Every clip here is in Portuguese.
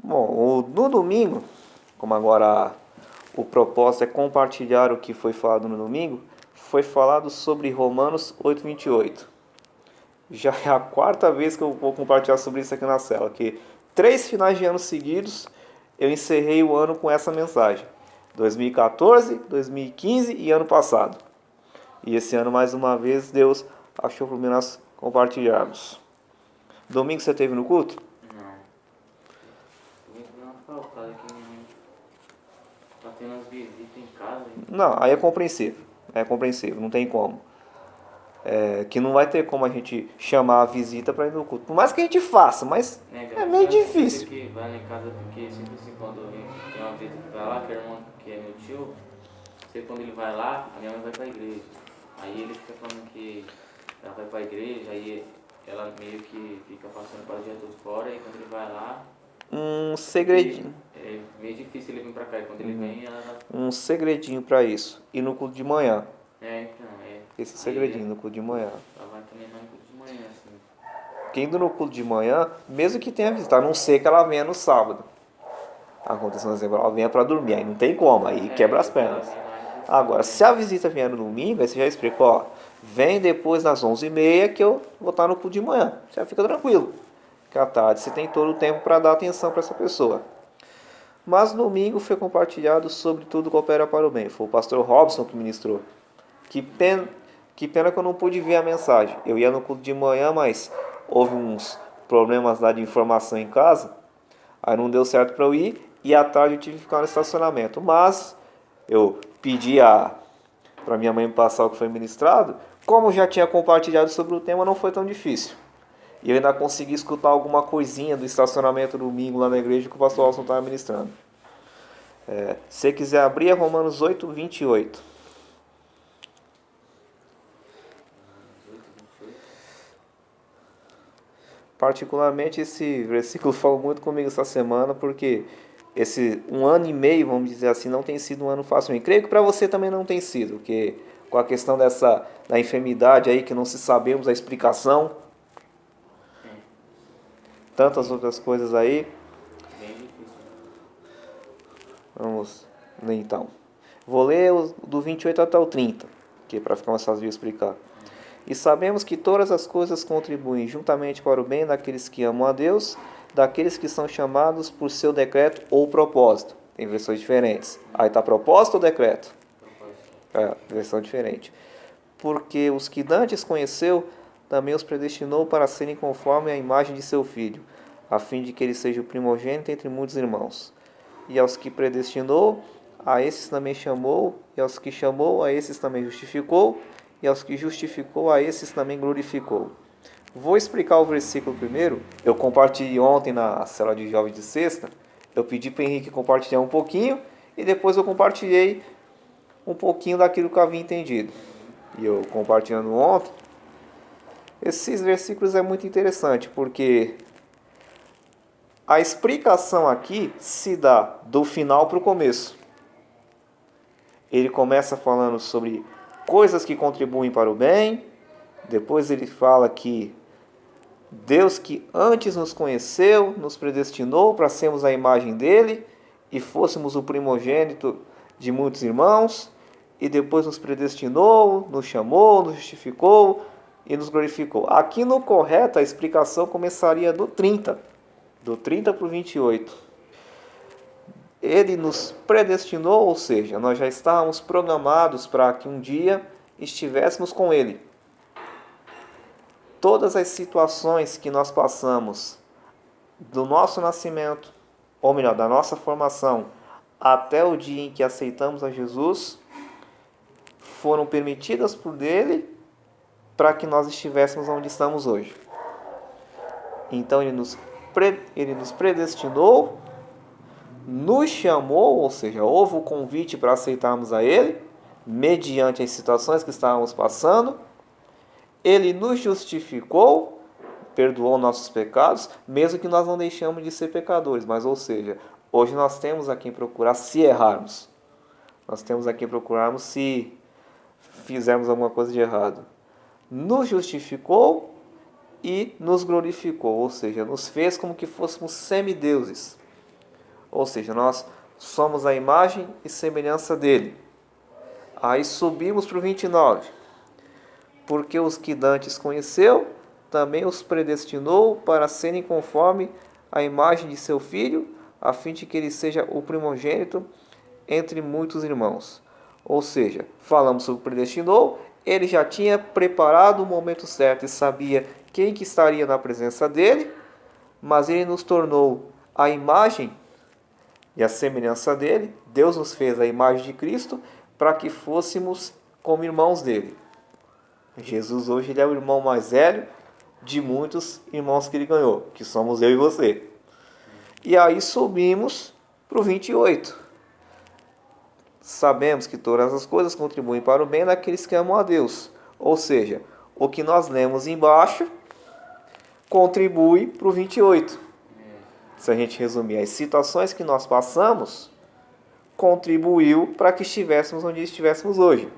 Bom, no domingo, como agora o propósito é compartilhar o que foi falado no domingo, foi falado sobre Romanos 8:28. Já é a quarta vez que eu vou compartilhar sobre isso aqui na cela, que 3 finais de ano seguidos eu encerrei o ano com essa mensagem. 2014, 2015 e ano passado. E esse ano, mais uma vez, Deus achou por mim nós compartilharmos. Domingo você teve no culto? Não. Domingo não faltava que tá tendo umas visitas em casa. Não, aí é compreensível. É compreensível, não tem como. Que não vai ter como a gente chamar a visita para ir no culto. Por mais que a gente faça, mas é meio difícil. Que vai lá em casa porque sempre assim quando tem uma visita que vai lá, que é irmão, que é meu tio, sempre quando ele vai lá, a minha mãe vai pra igreja. Aí ele fica falando que ela vai pra igreja, aí ela meio que fica passando para o dia todo fora, e quando ele vai lá. Um segredinho. É meio difícil ele vir pra cá, e quando ele vem, ela. Um segredinho para isso. E no culto de manhã. Então, Esse segredinho no culto de manhã. Ela vai também no culto de manhã, assim. Porque indo no culto de manhã, mesmo que tenha visita, a não ser que ela venha no sábado. Aconteceu um exemplo, ela venha para dormir, aí não tem como, aí quebra as pernas. Agora, se a visita vier no domingo, aí você já explica, ó, vem depois das 11h30 que eu vou estar no culto de manhã. Você já fica tranquilo. Que à tarde você tem todo o tempo para dar atenção para essa pessoa. Mas no domingo foi compartilhado sobre tudo coopera para o bem. Foi o pastor Robson que ministrou. Que pena que eu não pude ver a mensagem. Eu ia no culto de manhã, mas houve uns problemas lá de informação em casa. Aí não deu certo para eu ir. E à tarde eu tive que ficar no estacionamento. Mas eu pedi para minha mãe me passar o que foi ministrado. Como eu já tinha compartilhado sobre o tema, não foi tão difícil. E eu ainda consegui escutar alguma coisinha do estacionamento domingo lá na igreja que o pastor Alson estava ministrando. Se você quiser abrir, é Romanos 8:28. Particularmente esse versículo falou muito comigo essa semana, porque esse 1 ano e meio, vamos dizer assim, não tem sido um ano fácil. E creio que para você também não tem sido, porque com a questão da enfermidade aí, que não se sabemos a explicação, tantas outras coisas aí. Bem difícil. Vamos ler então. Vou ler do 28 até o 30, que é para ficar mais fácil de explicar. E sabemos que todas as coisas contribuem juntamente para o bem daqueles que amam a Deus, daqueles que são chamados por seu decreto ou propósito. Tem versões diferentes. Aí está propósito ou decreto? Versão diferente. Porque os que dantes conheceu, também os predestinou para serem conforme a imagem de seu Filho, a fim de que ele seja o primogênito entre muitos irmãos. E aos que predestinou, a esses também chamou, e aos que chamou, a esses também justificou, e aos que justificou, a esses também glorificou. Vou explicar o versículo primeiro. Eu compartilhei ontem na célula de jovens de sexta. Eu pedi para o Henrique compartilhar um pouquinho, e depois eu compartilhei um pouquinho daquilo que eu havia entendido. E eu compartilhando ontem, esses versículos é muito interessante, porque a explicação aqui se dá do final para o começo. Ele começa falando sobre coisas que contribuem para o bem. Depois ele fala que Deus que antes nos conheceu, nos predestinou para sermos a imagem dele e fôssemos o primogênito de muitos irmãos. E depois nos predestinou, nos chamou, nos justificou e nos glorificou. Aqui no correto a explicação começaria do 30 para o 28. Ele nos predestinou, ou seja, nós já estávamos programados para que um dia estivéssemos com Ele. Todas as situações que nós passamos, do nosso nascimento, ou melhor, da nossa formação, até o dia em que aceitamos a Jesus, foram permitidas por Ele para que nós estivéssemos onde estamos hoje. Então Ele nos predestinou, nos chamou, ou seja, houve o convite para aceitarmos a Ele, mediante as situações que estávamos passando. Ele nos justificou, perdoou nossos pecados, mesmo que nós não deixamos de ser pecadores. Mas, ou seja, hoje nós temos a quem procurar se errarmos. Nós temos a quem procurarmos se fizermos alguma coisa de errado. Nos justificou e nos glorificou, ou seja, nos fez como que fôssemos semideuses. Ou seja, nós somos a imagem e semelhança dele. Aí subimos para o 29. Porque os que dantes conheceu, também os predestinou para serem conforme a imagem de seu filho, a fim de que ele seja o primogênito entre muitos irmãos. Ou seja, falamos sobre predestinou, ele já tinha preparado o momento certo e sabia quem que estaria na presença dele, mas ele nos tornou a imagem e a semelhança dele. Deus nos fez a imagem de Cristo para que fôssemos como irmãos dele. Jesus hoje ele é o irmão mais velho de muitos irmãos que ele ganhou, que somos eu e você. E aí subimos para o 28. Sabemos que todas as coisas contribuem para o bem daqueles que amam a Deus. Ou seja, o que nós lemos embaixo contribui para o 28. Se a gente resumir, as situações que nós passamos contribuiu para que estivéssemos onde estivéssemos hoje.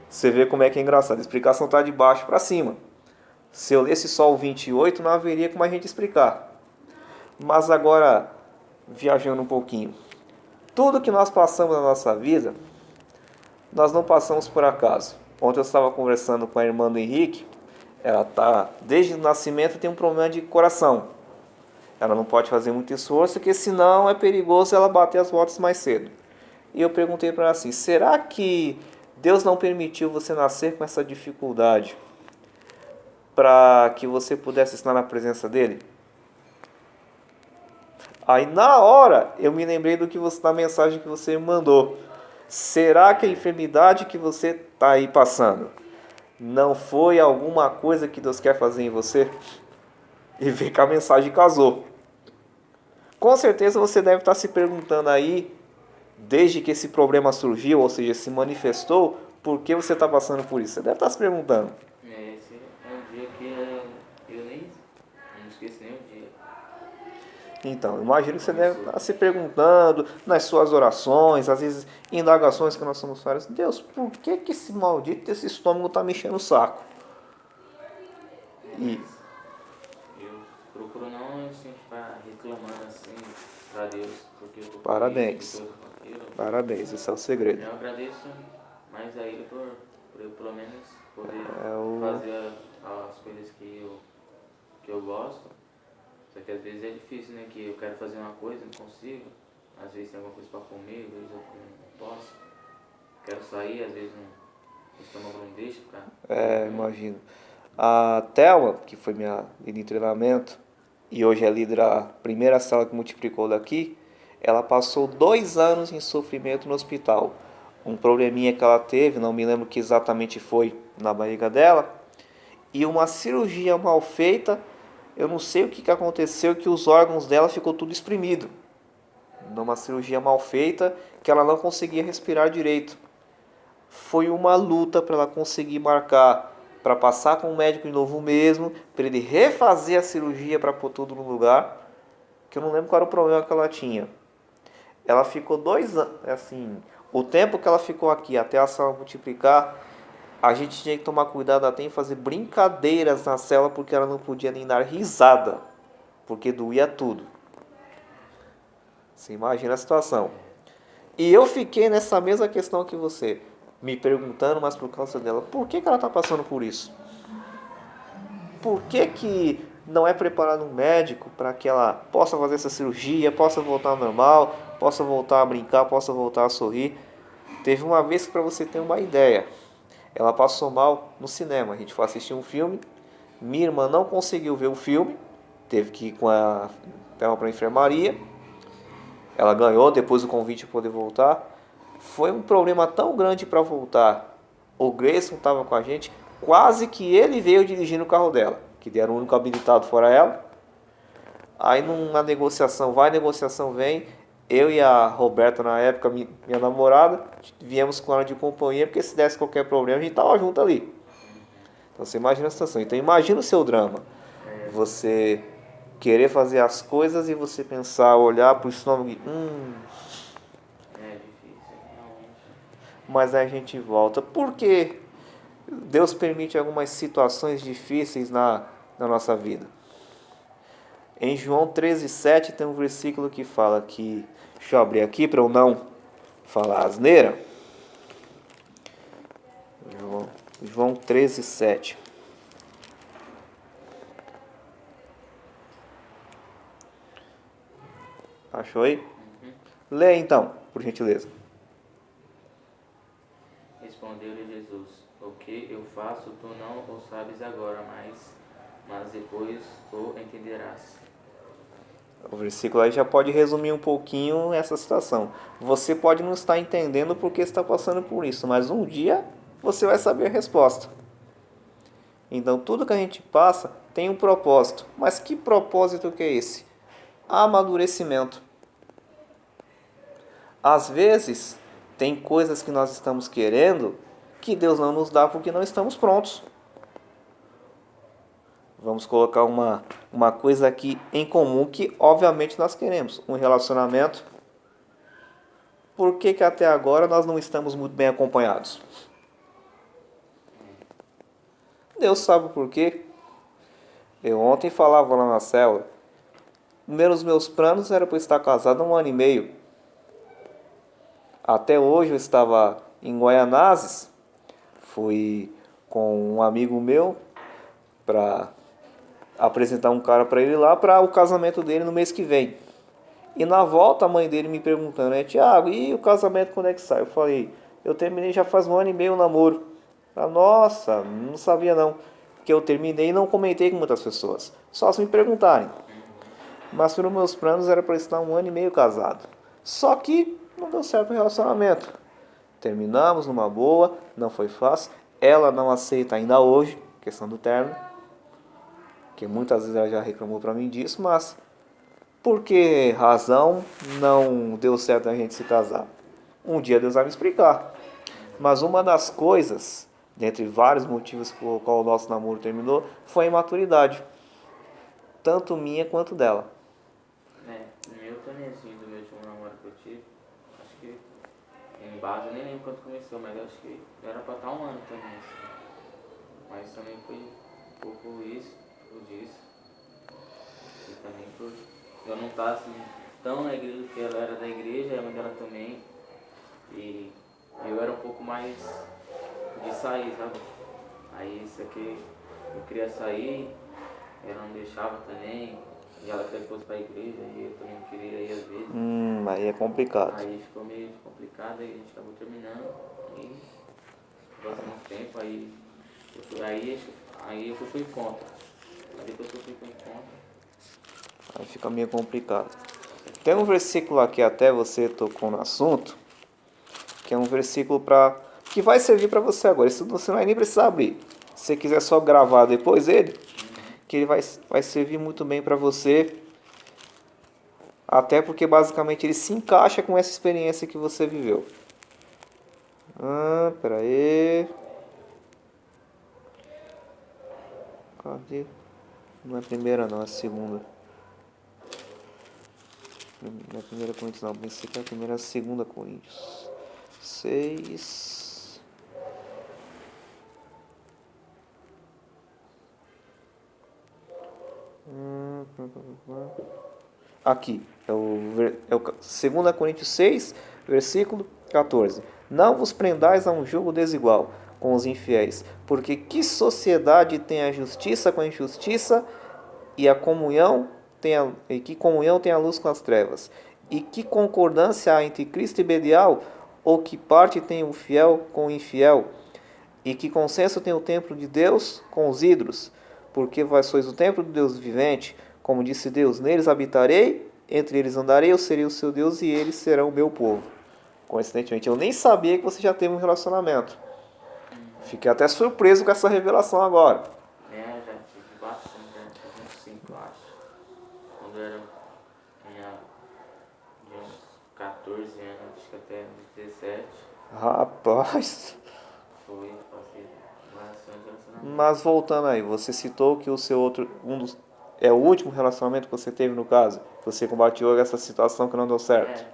Você vê como é que é engraçado. A explicação está de baixo para cima. Se eu lesse só o 28, não haveria como a gente explicar. Mas agora, viajando um pouquinho. Tudo que nós passamos na nossa vida, nós não passamos por acaso. Ontem eu estava conversando com a irmã do Henrique. Ela desde o nascimento tem um problema de coração. Ela não pode fazer muito esforço, porque senão é perigoso ela bater as botas mais cedo. E eu perguntei para ela assim, será que Deus não permitiu você nascer com essa dificuldade para que você pudesse estar na presença dele? Aí na hora eu me lembrei da mensagem que você me mandou. Será que a enfermidade que você está aí passando não foi alguma coisa que Deus quer fazer em você? E ver que a mensagem casou. Com certeza você deve estar se perguntando aí, desde que esse problema surgiu, ou seja, se manifestou, por que você está passando por isso? Você deve estar se perguntando. Esse é um dia que eu não esqueço nem o dia. Então, imagino que você deve estar se perguntando nas suas orações, às vezes indagações que nós somos fazendo. Deus, por que esse maldito, esse estômago está me enchendo o saco? E eu procuro não assim, ficar reclamando assim pra Deus, porque eu tô parabéns. Parabéns, esse é o segredo. Eu agradeço mais a Ele por eu pelo menos poder fazer as coisas que eu gosto. Só que às vezes é difícil, né? Que eu quero fazer uma coisa, não consigo. Às vezes tem alguma coisa para comer, às vezes eu não posso. Quero sair, às vezes o estômago não deixa ficar. Imagino. A Thelma, que foi minha líder de treinamento, e hoje é líder da primeira sala que multiplicou daqui, ela passou 2 anos em sofrimento no hospital. Um probleminha que ela teve, não me lembro o que exatamente foi na barriga dela, e uma cirurgia mal feita. Eu não sei o que aconteceu, que os órgãos dela ficou tudo espremido. Numa cirurgia mal feita, que ela não conseguia respirar direito. Foi uma luta para ela conseguir marcar, para passar com o médico de novo mesmo, para ele refazer a cirurgia para pôr tudo no lugar, que eu não lembro qual era o problema que ela tinha. Ela ficou 2 anos, assim, o tempo que ela ficou aqui até a célula multiplicar, a gente tinha que tomar cuidado até em fazer brincadeiras na célula, porque ela não podia nem dar risada, porque doía tudo. Você imagina a situação. E eu fiquei nessa mesma questão que você, me perguntando, mas por causa dela, por que ela está passando por isso? Por que não é preparado um médico para que ela possa fazer essa cirurgia, possa voltar ao normal, possa voltar a brincar, possa voltar a sorrir? Teve uma vez que, para você ter uma ideia, ela passou mal no cinema. A gente foi assistir um filme, minha irmã não conseguiu ver o filme, teve que ir com a Thelma para a enfermaria. Ela ganhou depois o convite para poder voltar. Foi um problema tão grande para voltar. O Grayson estava com a gente, quase que ele veio dirigindo o carro dela, que era o único habilitado fora ela. Aí numa negociação vai, negociação vem, eu e a Roberta, na época, minha namorada, viemos com ela de companhia, porque se desse qualquer problema, a gente estava junto ali. Então você imagina a situação. Então imagina o seu drama. Você querer fazer as coisas e você pensar, olhar para o estômago e... É difícil, realmente. Mas aí a gente volta. Por que Deus permite algumas situações difíceis na nossa vida? Em João 13:7 tem um versículo que fala que... Deixa eu abrir aqui para eu não falar asneira. João 13:7. Achou aí? Lê então, por gentileza. Respondeu-lhe Jesus: O que eu faço tu não o sabes agora, mas depois o entenderás. O versículo aí já pode resumir um pouquinho essa situação. Você pode não estar entendendo porque está passando por isso, mas um dia você vai saber a resposta. Então tudo que a gente passa tem um propósito. Mas que propósito que é esse? Amadurecimento. Às vezes, tem coisas que nós estamos querendo que Deus não nos dá porque não estamos prontos. Vamos colocar uma coisa aqui em comum que obviamente nós queremos. Um relacionamento. Por que que até agora nós não estamos muito bem acompanhados? Deus sabe o porquê. Eu ontem falava lá na célula. Os meus planos era para estar casado há 1 ano e meio. Até hoje eu estava em Guaianazes. Fui com um amigo meu para apresentar um cara para ele lá para o casamento dele no mês que vem. E na volta a mãe dele me perguntando, Tiago, e o casamento quando é que sai? Eu falei, eu terminei já faz 1 ano e meio o namoro. Ah, nossa, não sabia não. Porque eu terminei e não comentei com muitas pessoas. Só se me perguntarem. Mas para os meus planos era para estar 1 ano e meio casado. Só que não deu certo o relacionamento. Terminamos numa boa, não foi fácil. Ela não aceita ainda hoje, questão do término. Que muitas vezes ela já reclamou para mim disso, mas por que razão não deu certo a gente se casar? Um dia Deus vai me explicar. Mas uma das coisas, dentre vários motivos por qual o nosso namoro terminou, foi a imaturidade. Tanto minha quanto dela. No meu também, assim, do meu último namoro que eu tive, acho que em base, eu nem lembro quando começou, mas acho que era pra estar 1 ano também, assim. Mas também foi um pouco isso, por disso. E também por eu não estar assim tão na igreja, porque ela era da igreja, a mãe dela também. E eu era um pouco mais de sair, sabe? Aí isso aqui, eu queria sair, ela não deixava também. E ela queria que fosse pra igreja, e eu também queria ir às vezes. Aí é complicado. Aí ficou meio complicado, aí a gente acabou terminando. E passando um tempo, aí eu fui contra. Aí depois que eu fui contra. Aí fica meio complicado. Tem um versículo aqui, até você tocou no assunto, que é um versículo que vai servir para você agora. Isso você não vai nem precisar abrir. Se você quiser só gravar depois ele, que ele vai servir muito bem para você. Até porque basicamente ele se encaixa com essa experiência que você viveu. Pera aí. Cadê? Não é a primeira não, é a segunda. Não é a primeira Coríntios não, pensei que é a primeira, é a segunda Coríntios. 6. Aqui, é o 2 Coríntios 6, versículo 14. Não vos prendais a um jugo desigual com os infiéis, porque que sociedade tem a justiça com a injustiça e que comunhão tem a luz com as trevas? E que concordância há entre Cristo e Belial? Ou que parte tem o fiel com o infiel? E que consenso tem o templo de Deus com os ídolos? Porque vós sois o templo do Deus vivente, como disse Deus, neles habitarei, entre eles andarei, eu serei o seu Deus e eles serão o meu povo. Coincidentemente, eu nem sabia que você já teve um relacionamento. Fiquei até surpreso com essa revelação agora. Já tive bastante, já tive uns 5, eu acho. Quando eu tinha de uns 14 anos, acho que até uns 17. Rapaz. Foi fazer relacionamento. Mas voltando aí, você citou que o seu é o último relacionamento que você teve no caso. Você combateu essa situação que não deu certo.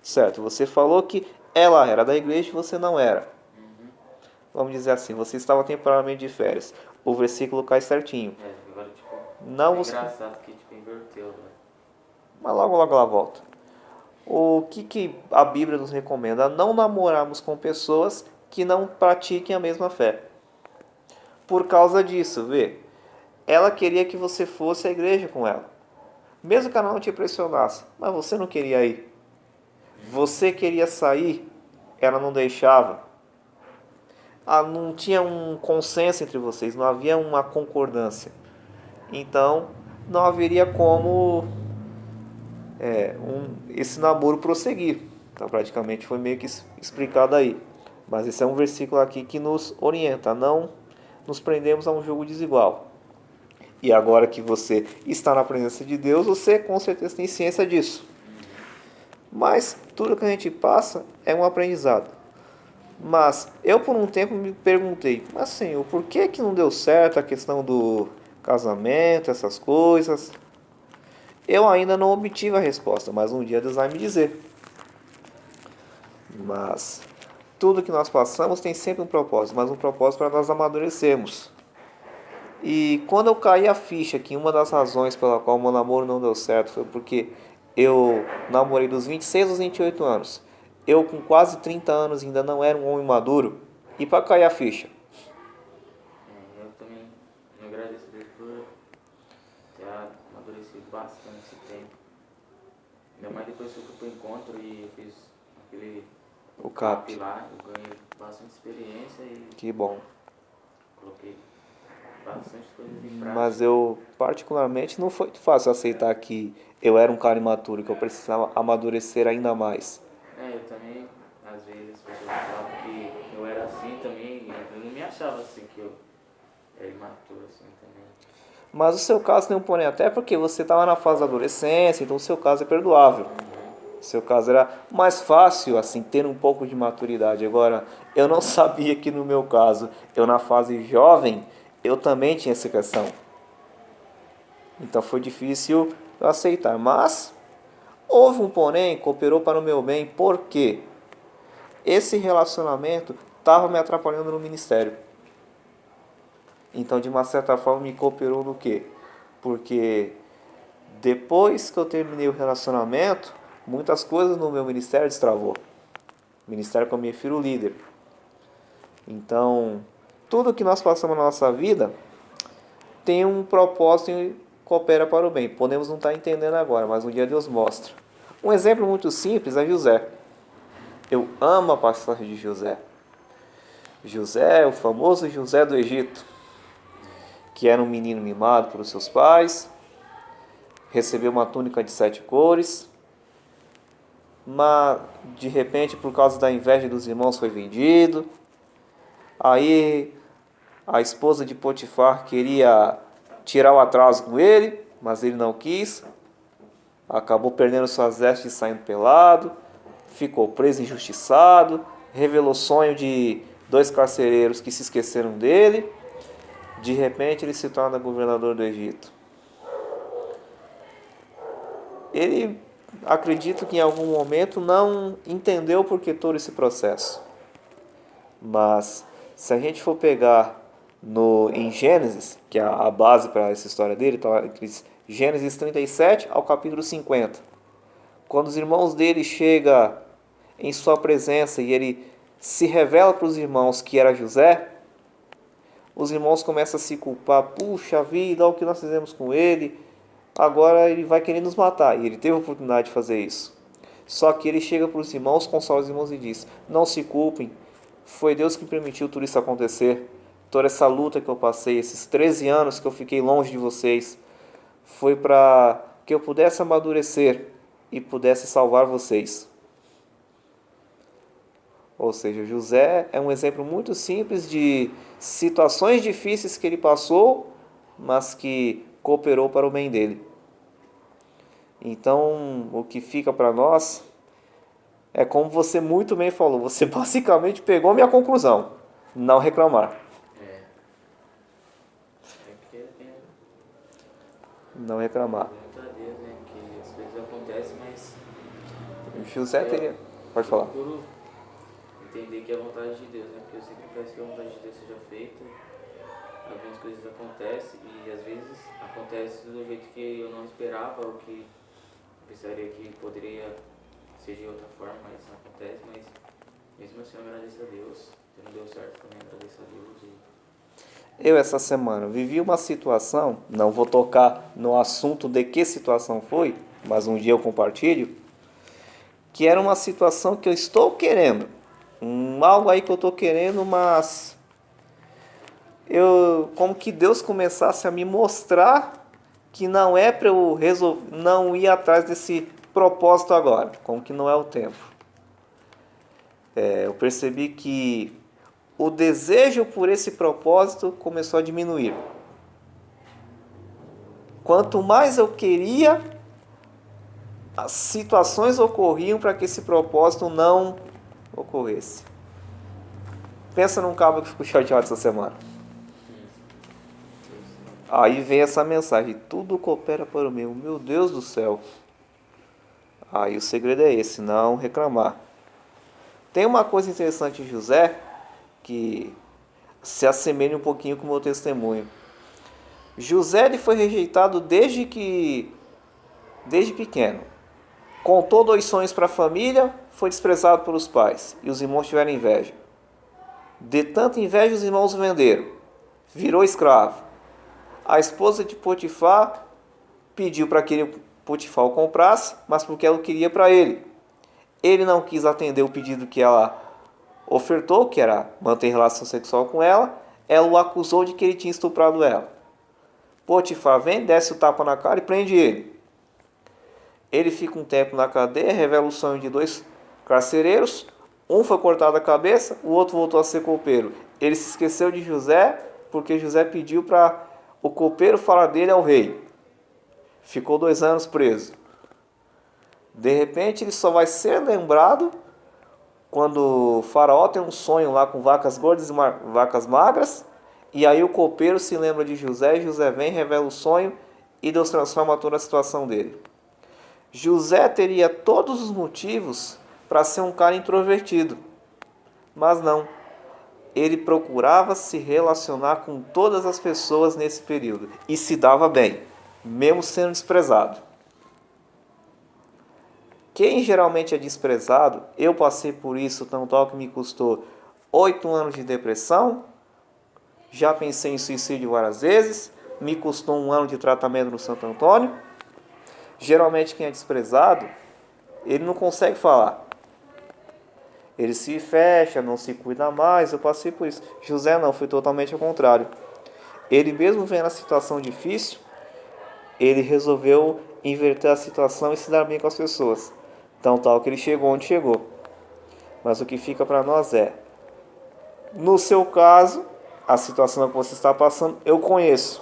Certo, você falou que ela era da igreja e você não era. Vamos dizer assim, você estava temporariamente de férias. O versículo cai certinho. Agora, tipo, Não é vos... engraçado que, tipo, inverteu. Mas logo logo ela volta. O que a Bíblia nos recomenda? Não namorarmos com pessoas que não pratiquem a mesma fé. Por causa disso, vê, ela queria que você fosse à igreja com ela. Mesmo que ela não te pressionasse, mas você não queria ir. Você queria sair, ela não deixava. Não tinha um consenso entre vocês, não havia uma concordância. Então, não haveria como esse namoro prosseguir. Então, praticamente foi meio que explicado aí. Mas esse é um versículo aqui que nos orienta a não nos prendemos a um jogo desigual. E agora que você está na presença de Deus, você com certeza tem ciência disso. Mas tudo que a gente passa é um aprendizado. Mas eu por um tempo me perguntei, mas Senhor, por que não deu certo a questão do casamento, essas coisas? Eu ainda não obtive a resposta, mas um dia Deus vai me dizer. Mas tudo que nós passamos tem sempre um propósito, mas um propósito para nós amadurecermos. E quando eu caí a ficha que uma das razões pela qual o meu namoro não deu certo foi porque eu namorei dos 26 aos 28 anos. Eu com quase 30 anos ainda não era um homem maduro. E para cair a ficha? Eu também agradeço a Deus por ter amadurecido bastante esse tempo. Ainda mais depois que eu fui pro encontro e eu fiz aquele O CAP. lá, eu ganhei bastante experiência e Que bom. coloquei bastante coisas em prática. Mas eu, particularmente, não foi fácil aceitar que eu era um cara imaturo, que eu precisava amadurecer ainda mais. Eu também, às vezes, as pessoas falavam que eu era assim também, eu não me achava assim, que eu era imaturo assim também. Mas o seu caso tem um porém, até porque você estava na fase da adolescência, então o seu caso é perdoável. O seu caso era mais fácil, assim, ter um pouco de maturidade. Agora, eu não sabia que no meu caso, eu na fase jovem, eu também tinha essa questão. Então foi difícil eu aceitar. Mas houve um porém, cooperou para o meu bem, porque esse relacionamento estava me atrapalhando no ministério. Então, de uma certa forma, me cooperou no quê? Porque depois que eu terminei o relacionamento, muitas coisas no meu ministério destravou. Ministério que eu me refiro líder. Então, tudo que nós passamos na nossa vida tem um propósito e coopera para o bem. Podemos não estar entendendo agora, mas um dia Deus mostra. Um exemplo muito simples é José. Eu amo a passagem de José. José, o famoso José do Egito, que era um menino mimado pelos seus pais, recebeu uma túnica de 7 cores, mas de repente, por causa da inveja dos irmãos, foi vendido. Aí a esposa de Potifar queria tirar o atraso com ele, mas ele não quis. Acabou perdendo suas vestes e saindo pelado. Ficou preso, injustiçado. Revelou sonho de 2 carcereiros que se esqueceram dele. De repente ele se torna governador do Egito. Ele, acredito que em algum momento não entendeu por que todo esse processo. Mas se a gente for pegar em Gênesis, que é a base para essa história dele, tá entre Gênesis 37 ao capítulo 50. Quando os irmãos dele chegam em sua presença e ele se revela para os irmãos que era José, os irmãos começam a se culpar. Puxa vida, olha o que nós fizemos com ele, agora ele vai querer nos matar. E ele teve a oportunidade de fazer isso. Só que ele chega para os irmãos, consola os irmãos e diz: não se culpem, foi Deus que permitiu tudo isso acontecer. Toda essa luta que eu passei, esses 13 anos que eu fiquei longe de vocês, foi para que eu pudesse amadurecer e pudesse salvar vocês. Ou seja, José é um exemplo muito simples de situações difíceis que ele passou, mas que cooperou para o bem dele. Então, o que fica para nós é como você muito bem falou, você basicamente pegou a minha conclusão: não reclamar. Não reclamar. Graças a Deus, né? Que as coisas acontecem, mas José teria. Pode falar. procuro entender que é a vontade de Deus, né? Porque eu sempre peço que a vontade de Deus seja feita. Algumas coisas acontecem e às vezes acontece do jeito que eu não esperava ou que pensaria que poderia ser de outra forma, mas não acontece. Mas mesmo assim eu agradeço a Deus. Se não deu certo também agradeço a Deus. Eu, essa semana, vivi uma situação, não vou tocar no assunto de que situação foi, mas um dia eu compartilho, que era uma situação que eu estou querendo, algo aí que eu estou querendo, mas como que Deus começasse a me mostrar que não é para eu não ir atrás desse propósito agora, como que não é o tempo. Eu percebi que o desejo por esse propósito começou a diminuir. Quanto mais eu queria, as situações ocorriam para que esse propósito não ocorresse. Pensa num cabo que ficou chateado essa semana. Aí vem essa mensagem: tudo coopera para o meu. Meu Deus do céu. Aí o segredo é esse, não reclamar. Tem uma coisa interessante em José, que se assemelha um pouquinho com o meu testemunho. José ele foi rejeitado desde pequeno. Contou 2 sonhos para a família, foi desprezado pelos pais, e os irmãos tiveram inveja. De tanta inveja, os irmãos o venderam. Virou escravo. A esposa de Potifar pediu para que Potifar o comprasse, mas porque ela o queria para ele. Ele não quis atender o pedido que ela ofertou, que era manter relação sexual com ela. Ela o acusou de que ele tinha estuprado ela. Potifar vem, desce o tapa na cara e prende ele. Ele fica um tempo na cadeia, revela o sonho de 2 carcereiros. Um foi cortado a cabeça, o outro voltou a ser copeiro. Ele se esqueceu de José, porque José pediu para o copeiro falar dele ao rei. Ficou 2 anos preso. De repente ele só vai ser lembrado quando o faraó tem um sonho lá com vacas gordas e vacas magras. E aí o copeiro se lembra de José, e José vem, revela o sonho e Deus transforma toda a situação dele. José teria todos os motivos para ser um cara introvertido, mas não. Ele procurava se relacionar com todas as pessoas nesse período e se dava bem, mesmo sendo desprezado. Quem geralmente é desprezado, eu passei por isso, tanto que me custou 8 anos de depressão, já pensei em suicídio várias vezes, me custou 1 ano de tratamento no Santo Antônio. Geralmente quem é desprezado, ele não consegue falar. Ele se fecha, não se cuida mais, eu passei por isso. José não, foi totalmente ao contrário. Ele mesmo vendo a situação difícil, ele resolveu inverter a situação e se dar bem com as pessoas. Então tal que ele chegou onde chegou. Mas o que fica para nós é, no seu caso, a situação que você está passando, eu conheço.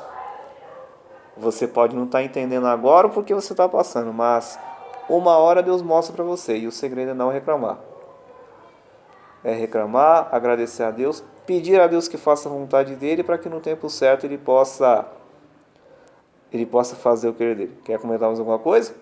Você pode não estar entendendo agora o porquê você está passando, mas uma hora Deus mostra para você, e o segredo é não reclamar. É reclamar, agradecer a Deus, pedir a Deus que faça a vontade dele para que no tempo certo ele possa fazer o querer dele. Quer comentar mais alguma coisa?